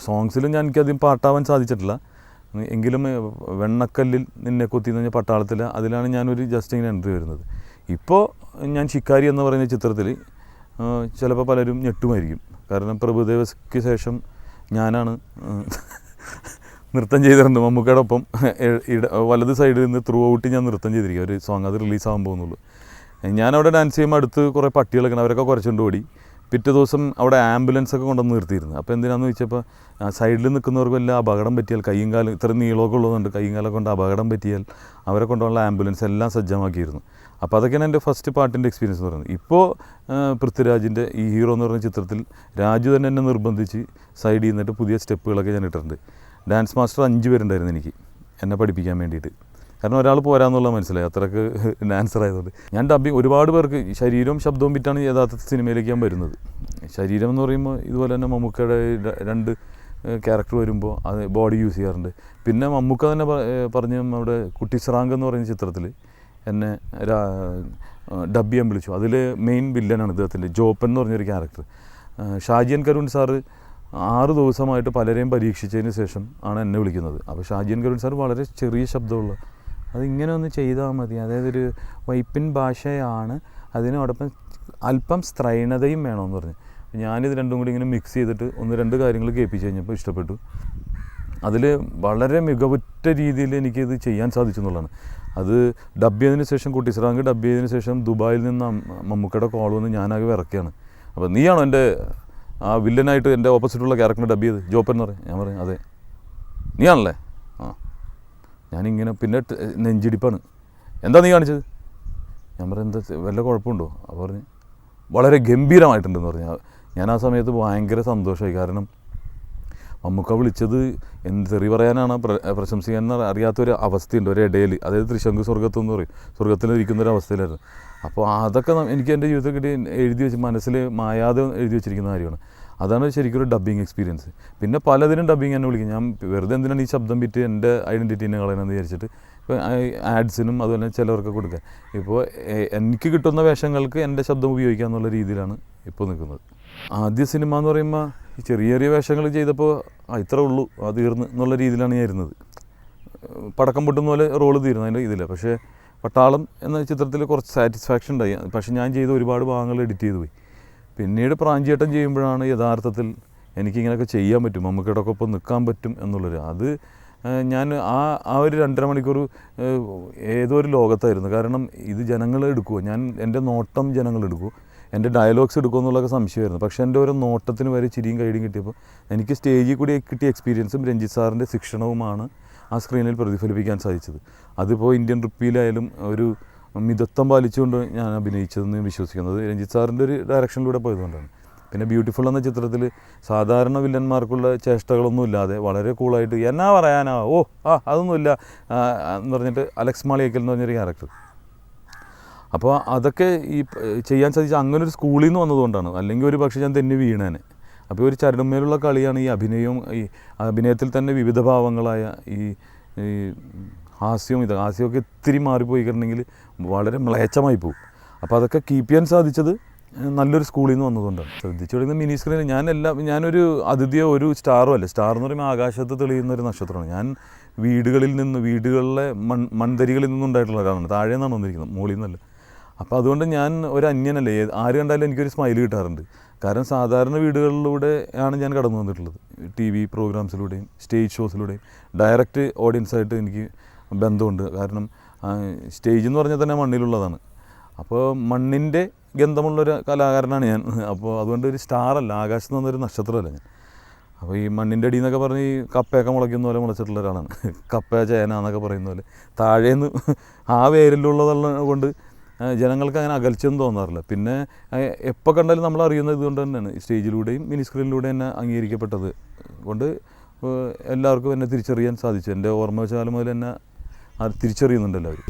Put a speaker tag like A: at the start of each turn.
A: സോങ്സിലും എനിക്കധികം പാട്ടാവാൻ സാധിച്ചിട്ടില്ല. എങ്കിലും വെണ്ണക്കല്ലിൽ നിന്നെ കൊത്തി എന്ന് പറഞ്ഞ പട്ടാളത്തിൽ അതിലാണ് ഞാനൊരു ജസ്റ്റ് ഇങ്ങനെ എൻട്രി വരുന്നത്. ഇപ്പോൾ ഞാൻ ശിക്കാരി എന്ന് പറയുന്ന ചിത്രത്തിൽ ചിലപ്പോൾ പലരും ഞെട്ടുമായിരിക്കും. കാരണം പ്രഭുദേവയ്ക്ക് ശേഷം ഞാനാണ് നൃത്തം ചെയ്തിട്ടുണ്ട് മമ്മൂക്കയുടെ ഒപ്പം. വലത് സൈഡിൽ നിന്ന് ത്രൂ ഔട്ട് ഞാൻ നൃത്തം ചെയ്തിരിക്കുക ഒരു സോങ്, അത് റിലീസാകാൻ പോകുന്നുള്ളൂ. ഞാനവിടെ ഡാൻസ് ചെയ്യുമ്പോൾ അടുത്ത് കുറേ പട്ടികളൊക്കെ അവരൊക്കെ കുറച്ചുകൊണ്ട് ഓടി. പിറ്റേ ദിവസം അവിടെ ആംബുലൻസൊക്കെ കൊണ്ടുവന്ന് നിർത്തിയിരുന്നു. അപ്പോൾ എന്തിനാണെന്ന് ചോദിച്ചപ്പോൾ സൈഡിൽ നിൽക്കുന്നവർക്ക് വല്ല അപകടം പറ്റിയാൽ, കയ്യും കാലം ഇത്ര നീളമൊക്കെ ഉള്ളതുകൊണ്ട് കയ്യും കാലം കൊണ്ട് അപകടം പറ്റിയാൽ അവരെ കൊണ്ടുള്ള ആംബുലൻസ് എല്ലാം സജ്ജമാക്കിയിരുന്നു. അപ്പോൾ അതൊക്കെയാണ് എൻ്റെ ഫസ്റ്റ് പാട്ടിൻ്റെ എക്സ്പീരിയൻസ് എന്ന് പറയുന്നത്. ഇപ്പോൾ പൃഥ്വിരാജിൻ്റെ ഈ ഹീറോ എന്ന് പറയുന്ന ചിത്രത്തിൽ രാജു തന്നെ എന്നെ നിർബന്ധിച്ച് സൈഡിൽ നിന്നിട്ട് പുതിയ സ്റ്റെപ്പുകളൊക്കെ ഞാൻ ഇട്ടിട്ടുണ്ട്. ഡാൻസ് മാസ്റ്റർ 5 പേരുണ്ടായിരുന്നു എനിക്ക് എന്നെ പഠിപ്പിക്കാൻ വേണ്ടിയിട്ട്. കാരണം ഒരാൾ പോരാന്നുള്ള മനസ്സിലായി, അത്രയ്ക്ക് ഡാൻസർ ആയതുകൊണ്ട്. ഞാൻ ഡബ്ബിങ് ഒരുപാട് പേർക്ക് ശരീരവും ശബ്ദവും വിറ്റാണ് യഥാർത്ഥ സിനിമയിലേക്ക് ഞാൻ വരുന്നത്. ശരീരം എന്ന് പറയുമ്പോൾ ഇതുപോലെ തന്നെ മമ്മൂക്കയുടെ 2 ക്യാരക്ടർ വരുമ്പോൾ അത് ബോഡി യൂസ് ചെയ്യാറുണ്ട്. പിന്നെ മമ്മൂക്ക തന്നെ പറഞ്ഞ അവിടെ കുട്ടിസ്രാങ്ക് എന്ന് പറയുന്ന ചിത്രത്തിൽ എന്നെ ഡബ് ചെയ്യാൻ വിളിച്ചു. അതിൽ മെയിൻ വില്ലനാണ് ഇദ്ദേഹത്തിൻ്റെ ജോപ്പൻ എന്ന് പറഞ്ഞൊരു ക്യാരക്ടർ. ഷാജിയൻ കരുൺ സാറ് 6 ദിവസമായിട്ട് പലരെയും പരീക്ഷിച്ചതിന് ശേഷം ആണ് എന്നെ വിളിക്കുന്നത്. അപ്പോൾ ഷാജിയൻ കരുൺ സാർ വളരെ ചെറിയ ശബ്ദമുള്ള, അതിങ്ങനെ ഒന്ന് ചെയ്താൽ മതി, അതായത് ഒരു വൈപ്പിൻ ഭാഷയാണ്, അതിനോടൊപ്പം അല്പം സ്ത്രൈണതയും വേണമെന്ന് പറഞ്ഞു. ഞാനിത് രണ്ടും കൂടി ഇങ്ങനെ മിക്സ് ചെയ്തിട്ട് 1-2 കാര്യങ്ങൾ കേൾപ്പിച്ച് കഴിഞ്ഞപ്പോൾ ഇഷ്ടപ്പെട്ടു. അതിൽ വളരെ മികവുറ്റ രീതിയിൽ എനിക്കിത് ചെയ്യാൻ സാധിച്ചു എന്നുള്ളതാണ്. അത് ഡബ് ചെയ്തതിന് ശേഷം കുട്ടിസ്രാങ്ക് ഡബ് ചെയ്തതിന് ശേഷം ദുബായിൽ നിന്ന് മമ്മൂക്കയുടെ കോൾ വന്ന് ഞാനാകെ വിറക്കുകയാണ്. അപ്പോൾ നീയാണോ എൻ്റെ ആ വില്ലനായിട്ട് എൻ്റെ ഓപ്പോസിറ്റുള്ള ക്യാരക്ടറിനെ ഡബ് ചെയ്ത് ജോപ്പൻ എന്ന് പറയും? ഞാൻ പറയും അതെ. നീയാണല്ലേ? ആ. ഞാനിങ്ങനെ പിന്നെ നെഞ്ചിടിപ്പാണ്. എന്താ നീ കാണിച്ചത്? ഞാൻ പറയും എന്താ വല്ല കുഴപ്പമുണ്ടോ? അപ്പോൾ പറഞ്ഞ് വളരെ ഗംഭീരമായിട്ടുണ്ടെന്ന് പറഞ്ഞു. ഞാൻ ആ സമയത്ത് ഭയങ്കര സന്തോഷമായി. കാരണം മമ്മൂക്ക വിളിച്ചത് എന്ത് തെറി പറയാനാണ് പ്രശംസിക്കാൻ അറിയാത്തൊരു അവസ്ഥയുണ്ട് ഒരിടയിൽ. അതായത് ത്രിശങ്കു സ്വർഗത്തെന്ന് പറയും, സ്വർഗത്തിലിരിക്കുന്നൊരു അവസ്ഥയിലായിരുന്നു. അപ്പോൾ അതൊക്കെ എനിക്ക് എൻ്റെ ജീവിതത്തിൽ കിട്ടി എഴുതി വെച്ച് മനസ്സിൽ മായാതെ എഴുതി വെച്ചിരിക്കുന്ന കാര്യമാണ്. അതാണ് ശരിക്കും ഒരു ഡബ്ബിങ് എക്സ്പീരിയൻസ്. പിന്നെ പലതിനും ഡബ്ബിങ് എന്നെ വിളിക്കും. ഞാൻ വെറുതെ എന്തിനാണ് ഈ ശബ്ദം വിറ്റ് എൻ്റെ ഐഡൻറ്റിറ്റീനെ കളയണമെന്ന് വിചാരിച്ചിട്ട് ഇപ്പോൾ ആഡ്സിനും അതുപോലെ ചിലവർക്ക് കൊടുക്കുക. ഇപ്പോൾ എനിക്ക് കിട്ടുന്ന വേഷങ്ങൾക്ക് എൻ്റെ ശബ്ദം ഉപയോഗിക്കുക എന്നുള്ള രീതിയിലാണ് ഇപ്പോൾ നിൽക്കുന്നത്. ആദ്യ സിനിമ എന്ന് പറയുമ്പോൾ ഈ ചെറിയ ചെറിയ വേഷങ്ങൾ ചെയ്തപ്പോൾ ഇത്രേ ഉള്ളൂ, അത് തീർന്ന് എന്നുള്ള രീതിയിലാണ് ഞാൻ ഇരുന്നത്. പടക്കം പൊട്ടുന്ന പോലെ റോള് തീരുന്നു അതിൻ്റെ ഇതില്ല. പക്ഷേ പട്ടാളം എന്ന ചിത്രത്തിൽ കുറച്ച് സാറ്റിസ്ഫാക്ഷൻ ഉണ്ടായി. പക്ഷേ ഞാൻ ചെയ്ത ഒരുപാട് ഭാഗങ്ങൾ എഡിറ്റ് ചെയ്തു പോയി. പിന്നീട് പ്രാഞ്ചിയേട്ടൻ ചെയ്യുമ്പോഴാണ് യഥാർത്ഥത്തിൽ എനിക്കിങ്ങനെയൊക്കെ ചെയ്യാൻ പറ്റും, മമ്മൂക്കയുടെ ഒപ്പം നിൽക്കാൻ പറ്റും എന്നുള്ളത്. അത് ഞാൻ ആ ഒരു 2.5 മണിക്കൂർ ഏതോ ഒരു ലോകത്തായിരുന്നു. കാരണം ഇത് ജനങ്ങൾ എടുക്കുമോ, ഞാൻ എൻ്റെ നോട്ടം ജനങ്ങൾ എടുക്കുമോ, എൻ്റെ ഡയലോഗ്സ് എടുക്കുമോ എന്നുള്ളതൊക്കെ സംശയമായിരുന്നു. പക്ഷേ എൻ്റെ ഓരോ നോട്ടത്തിന് വരെ ചിരിയും കൈഡിയും കിട്ടിയപ്പോൾ എനിക്ക് സ്റ്റേജിൽ കൂടി കിട്ടിയ എക്സ്പീരിയൻസും രഞ്ജിത്ത് സാറിൻ്റെ ശിക്ഷണവുമാണ് ആ സ്ക്രീനിൽ പ്രതിഫലിപ്പിക്കാൻ സാധിച്ചത്. അതിപ്പോൾ ഇന്ത്യൻ റുപ്പിയിലായാലും ഒരു മിതത്വം പാലിച്ചുകൊണ്ട് ഞാൻ അഭിനയിച്ചതെന്ന് വിശ്വസിക്കുന്നത് രഞ്ജിത്ത് സാറിൻ്റെ ഒരു ഡയറക്ഷനിലൂടെ പോയതുകൊണ്ടാണ്. പിന്നെ ബ്യൂട്ടിഫുൾ എന്ന ചിത്രത്തിൽ സാധാരണ വില്ലന്മാർക്കുള്ള ചേഷ്ടകളൊന്നും ഇല്ലാതെ വളരെ കൂളായിട്ട് എന്നാ പറയാനാ അതൊന്നുമില്ല എന്ന് പറഞ്ഞിട്ട് അലക്സ് മാളിയേക്കൽ എന്ന് പറഞ്ഞൊരു ക്യാരക്ടർ. അപ്പോൾ അതൊക്കെ ഈ ചെയ്യാൻ സാധിച്ച അങ്ങനൊരു സ്കൂളിൽ നിന്ന് വന്നതുകൊണ്ടാണ്. അല്ലെങ്കിൽ ഒരു പക്ഷേ ഞാൻ തന്നെ വീണേനെ. അപ്പോൾ ഒരു ചരടുമേലുള്ള കളിയാണ് ഈ അഭിനയവും. ഈ അഭിനയത്തിൽ തന്നെ വിവിധ ഭാവങ്ങളായ ഈ ഹാസ്യമൊക്കെ ഇത്തിരി മാറിപ്പോയിട്ടുണ്ടെങ്കിൽ വളരെ മ്ലേച്ഛമായി പോകും. അപ്പോൾ അതൊക്കെ കീപ്പ് ചെയ്യാൻ സാധിച്ചത് നല്ലൊരു സ്കൂളിൽ നിന്ന് വന്നതുകൊണ്ടാണ്. ശ്രദ്ധിച്ചു തുടങ്ങുന്ന മിനി സ്ക്രീനിൽ ഞാനൊരു അതിഥിയോ ഒരു സ്റ്റാറോ അല്ല. സ്റ്റാർ എന്ന് പറയുമ്പോൾ ആകാശത്ത് തെളിയുന്ന ഒരു നക്ഷത്രമാണ്. ഞാൻ വീടുകളിലെ മൺതരികളിൽ നിന്നുണ്ടായിട്ടുള്ള ഒരാളാണ്. താഴെ നിന്നാണ് വന്നിരിക്കുന്നത്, മുകളിൽ നിന്നല്ല. അപ്പോൾ അതുകൊണ്ട് ഞാൻ ഒരു അന്യനല്ലേ, ആര് കണ്ടാലും എനിക്കൊരു സ്മൈൽ കിട്ടാറുണ്ട്. കാരണം സാധാരണ വീടുകളിലൂടെ ആണ് ഞാൻ കടന്നു വന്നിട്ടുള്ളത്. TV പ്രോഗ്രാംസിലൂടെയും സ്റ്റേജ് ഷോസിലൂടെയും ഡയറക്റ്റ് ഓഡിയൻസായിട്ട് എനിക്ക് ബന്ധമുണ്ട്. കാരണം സ്റ്റേജ് എന്ന് പറഞ്ഞാൽ തന്നെ മണ്ണിലുള്ളതാണ്. അപ്പോൾ മണ്ണിൻ്റെ ഗന്ധമുള്ളൊരു കലാകാരനാണ് ഞാൻ. അപ്പോൾ അതുകൊണ്ട് ഒരു സ്റ്റാറല്ല, ആകാശത്ത് നിന്നൊരു നക്ഷത്രമല്ല ഞാൻ. അപ്പോൾ ഈ മണ്ണിൻ്റെ അടിയിൽ നിന്നൊക്കെ പറഞ്ഞ് ഈ കപ്പയൊക്കെ മുളയ്ക്കുന്ന പോലെ മുളച്ചിട്ടുള്ള ഒരാളാണ്. കപ്പ ചേന എന്നൊക്കെ പറയുന്ന പോലെ താഴേന്ന് ആ വേരിലുള്ളതുള്ള കൊണ്ട് ജനങ്ങൾക്ക് അങ്ങനെ അകൽച്ചയൊന്നും തോന്നാറില്ല. പിന്നെ എപ്പോൾ കണ്ടാലും നമ്മൾ അറിയുന്നത് ഇതുകൊണ്ട് തന്നെയാണ്. സ്റ്റേജിലൂടെയും മിനി സ്ക്രീനിലൂടെയും എന്നെ അംഗീകരിക്കപ്പെട്ടത് കൊണ്ട് എല്ലാവർക്കും എന്നെ തിരിച്ചറിയാൻ സാധിച്ചു. എൻ്റെ ഓർമ്മ വെച്ച കാലം മുതൽ എന്നെ തിരിച്ചറിയുന്നുണ്ട് എല്ലാവരും.